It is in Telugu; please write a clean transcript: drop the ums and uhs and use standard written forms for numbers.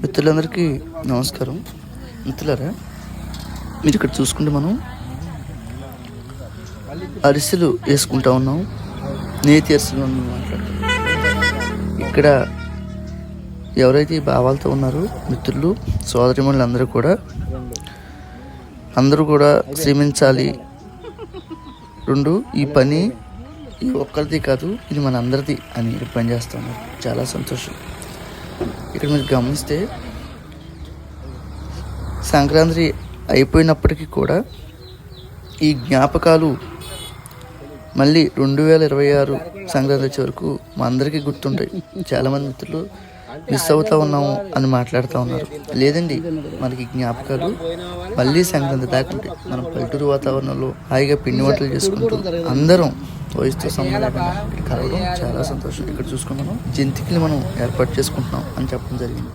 మిత్రులందరికీ నమస్కారం. మిత్రులారా, మీరు ఇక్కడ చూసుకుంటే మనం అరిసెలు వేసుకుంటా ఉన్నాం. నేతి అరిసెలు మాట్లాడుతున్నాం. ఇక్కడ ఎవరైతే ఈ భావాలతో ఉన్నారో మిత్రులు సోదరిమణులు అందరూ కూడా శ్రమించాలి. ఈ పని ఈ ఒక్కరిది కాదు, ఇది మన అందరిది అని పనిచేస్తూ ఉన్నారు. చాలా సంతోషం. ఇక్కడ మీరు గమనిస్తే సంక్రాంతి అయిపోయినప్పటికీ కూడా ఈ జ్ఞాపకాలు మళ్ళీ 2026 సంక్రాంతి వచ్చే వరకు మా అందరికీ గుర్తుంటాయి. చాలామంది మిత్రులు మిస్ అవుతూ ఉన్నాము అని మాట్లాడుతూ ఉన్నారు. లేదండి, మనకి జ్ఞాపకాలు మళ్ళీ సంక్రాంతి దాకా ఉంటాయి. మనం పల్లెటూరు వాతావరణంలో హాయిగా పిండి వంటలు చేసుకుంటూ అందరం వయసుతో సంబంధం కలవడం చాలా సంతోషం. ఇక్కడ చూసుకుని మనం జంతికలు మనం ఏర్పాటు చేసుకుంటున్నాం అని చెప్పడం జరిగింది.